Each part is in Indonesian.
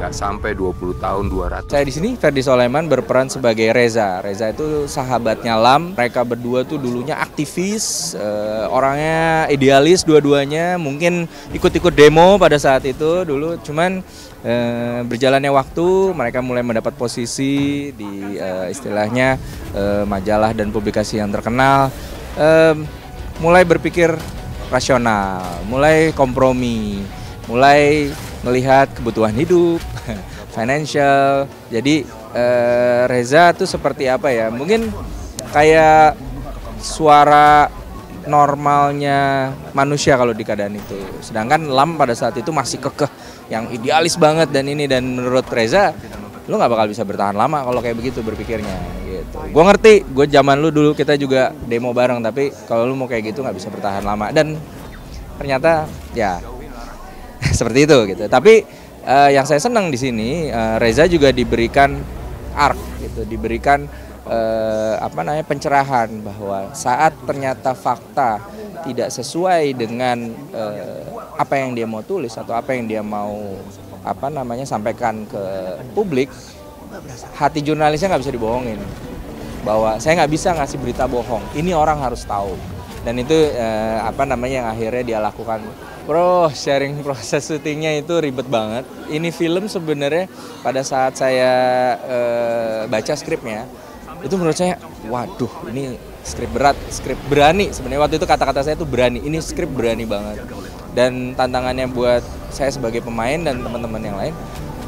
nggak sampai 20 tahun, 200. Saya di sini Ferdy Soleman berperan sebagai Reza. Reza itu sahabatnya Lam. Mereka berdua tuh dulunya aktivis, orangnya idealis dua-duanya. Mungkin ikut-ikut demo pada saat itu dulu. Cuman berjalannya waktu, mereka mulai mendapat posisi di istilahnya majalah dan publikasi yang terkenal. Mulai berpikir rasional, mulai kompromi, mulai melihat kebutuhan hidup, financial. Jadi Reza tuh seperti apa ya? Mungkin kayak suara normalnya manusia kalau di keadaan itu. Sedangkan Lam pada saat itu masih kekeh, yang idealis banget dan ini, dan menurut Reza lu nggak bakal bisa bertahan lama kalau kayak begitu berpikirnya gitu. Gue ngerti, gue zaman lu dulu kita juga demo bareng, tapi kalau lu mau kayak gitu nggak bisa bertahan lama, dan ternyata ya seperti itu gitu. Tapi yang saya senang di sini Reza juga diberikan arc gitu, diberikan pencerahan bahwa saat ternyata fakta tidak sesuai dengan apa yang dia mau tulis atau apa yang dia mau sampaikan ke publik, hati jurnalisnya nggak bisa dibohongin bahwa saya nggak bisa ngasih berita bohong, ini orang harus tahu. Dan itu yang akhirnya dia lakukan. Bro, sharing proses syutingnya itu ribet banget. Ini film sebenarnya pada saat saya baca skripnya, itu menurut saya, waduh, ini skrip berat, skrip berani. Sebenarnya waktu itu kata-kata saya tuh berani, ini skrip berani banget. Dan tantangannya buat saya sebagai pemain dan teman-teman yang lain,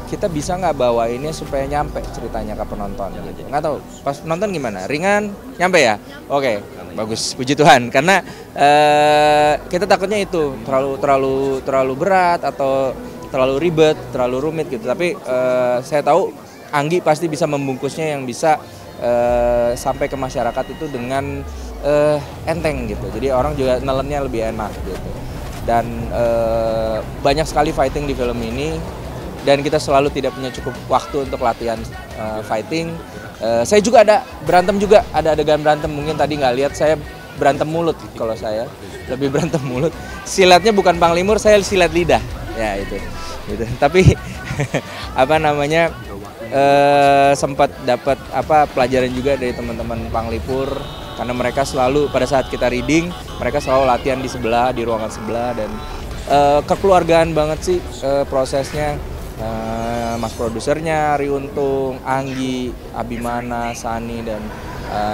kita bisa nggak bawa ini supaya nyampe ceritanya ke penonton gitu. Nggak tahu, pas nonton gimana? Ringan? Nyampe ya? Oke, bagus, puji Tuhan. Karena kita takutnya itu terlalu berat atau terlalu ribet, terlalu rumit gitu. Tapi saya tahu Anggi pasti bisa membungkusnya yang bisa sampai ke masyarakat itu dengan enteng gitu. Jadi orang juga nelennya lebih enak gitu. Dan banyak sekali fighting di film ini, dan kita selalu tidak punya cukup waktu untuk latihan fighting. Saya juga ada berantem juga, ada adegan berantem. Mungkin tadi nggak lihat, saya berantem mulut. Kalau saya lebih berantem mulut. Silatnya bukan Bang Limur, saya silat lidah. Ya itu. Tapi sempat dapat pelajaran juga dari teman-teman Panglipur, karena mereka selalu pada saat kita reading, mereka selalu latihan di sebelah, di ruangan sebelah, dan kekeluargaan banget sih prosesnya. Mas produsernya, Ari Untung, Anggi, Abimana, Sani, dan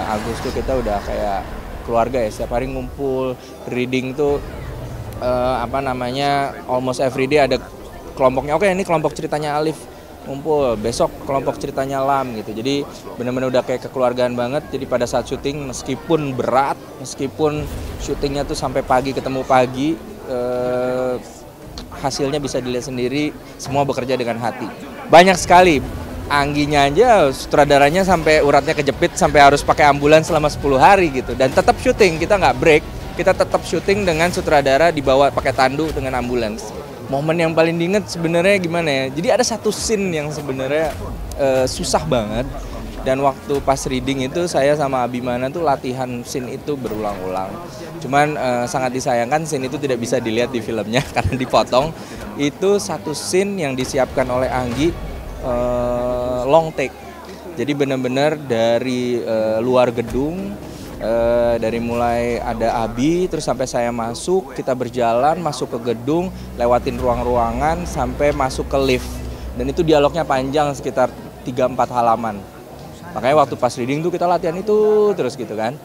Agus tuh kita udah kayak keluarga ya, setiap hari ngumpul reading tuh almost every day ada kelompoknya. Oke, ini kelompok ceritanya Alif ngumpul, besok kelompok ceritanya Lam gitu. Jadi benar-benar udah kayak kekeluargaan banget. Jadi pada saat syuting, meskipun berat, meskipun syutingnya tuh sampai pagi ketemu pagi, hasilnya bisa dilihat sendiri, semua bekerja dengan hati. Banyak sekali, Angginya aja sutradaranya sampai uratnya kejepit, sampai harus pakai ambulans selama 10 hari gitu. Dan tetap syuting, kita nggak break, kita tetap syuting dengan sutradara dibawa pakai tandu dengan ambulans. Momen yang paling diinget sebenarnya gimana ya, jadi ada satu scene yang sebenarnya susah banget. Dan waktu pas reading itu saya sama Abimana tuh latihan scene itu berulang-ulang. Cuman sangat disayangkan scene itu tidak bisa dilihat di filmnya karena dipotong. Itu satu scene yang disiapkan oleh Anggi long take. Jadi benar-benar dari luar gedung, dari mulai ada Abi terus sampai saya masuk, kita berjalan masuk ke gedung, lewatin ruang-ruangan sampai masuk ke lift. Dan itu dialognya panjang sekitar 3-4 halaman. Makanya waktu pas reading tuh kita latihan itu terus gitu kan.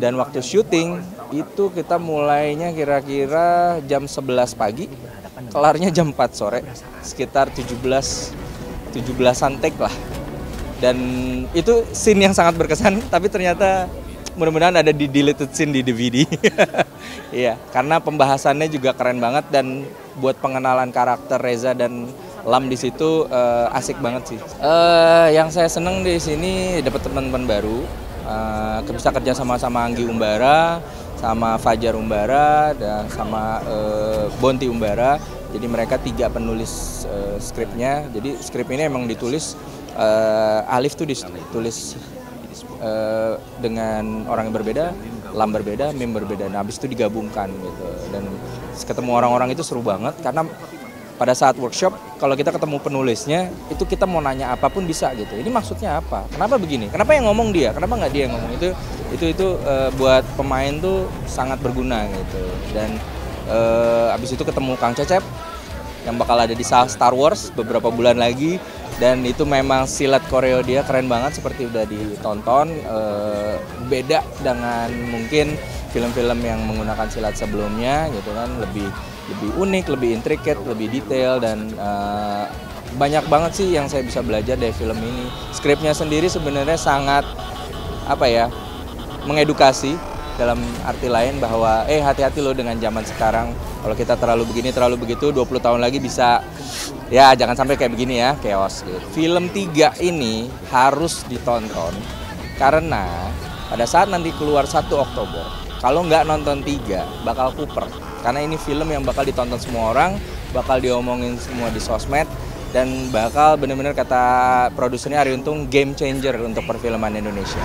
Dan waktu syuting itu kita mulainya kira-kira jam 11 pagi, kelarnya jam 4 sore, sekitar 17-an take lah. Dan itu scene yang sangat berkesan, tapi ternyata mudah-mudahan ada di deleted scene di DVD. Iya, karena pembahasannya juga keren banget, dan buat pengenalan karakter Reza dan Lam di situ asik banget sih. Yang saya seneng di sini dapat teman-teman baru, bisa kerja sama Anggi Umbara, sama Fajar Umbara, dan sama Bonti Umbara. Jadi mereka 3 penulis skripnya. Jadi skrip ini emang ditulis, Alif tuh ditulis dengan orang yang berbeda, Lam berbeda, Mim berbeda. Nah, habis itu digabungkan gitu. Dan ketemu orang-orang itu seru banget karena pada saat workshop kalau kita ketemu penulisnya itu kita mau nanya apapun bisa gitu. Ini maksudnya apa? Kenapa begini? Kenapa yang ngomong dia? Kenapa nggak dia yang ngomong? Itu buat pemain tuh sangat berguna gitu. Dan abis itu ketemu Kang Cecep yang bakal ada di Star Wars beberapa bulan lagi, dan itu memang silat koreo dia keren banget seperti udah ditonton. Beda dengan mungkin film-film yang menggunakan silat sebelumnya gitu kan, lebih unik, lebih intricate, lebih detail, dan banyak banget sih yang saya bisa belajar dari film ini. Skripnya sendiri sebenarnya sangat mengedukasi dalam arti lain bahwa hati-hati loh dengan zaman sekarang. Kalau kita terlalu begini, terlalu begitu, 20 tahun lagi bisa ya jangan sampai kayak begini ya, chaos gitu. Film 3 ini harus ditonton karena pada saat nanti keluar 1 Oktober, kalau nggak nonton 3 bakal kuper. Karena ini film yang bakal ditonton semua orang, bakal diomongin semua di sosmed, dan bakal benar-benar kata produsernya Arie Untung game changer untuk perfilman Indonesia.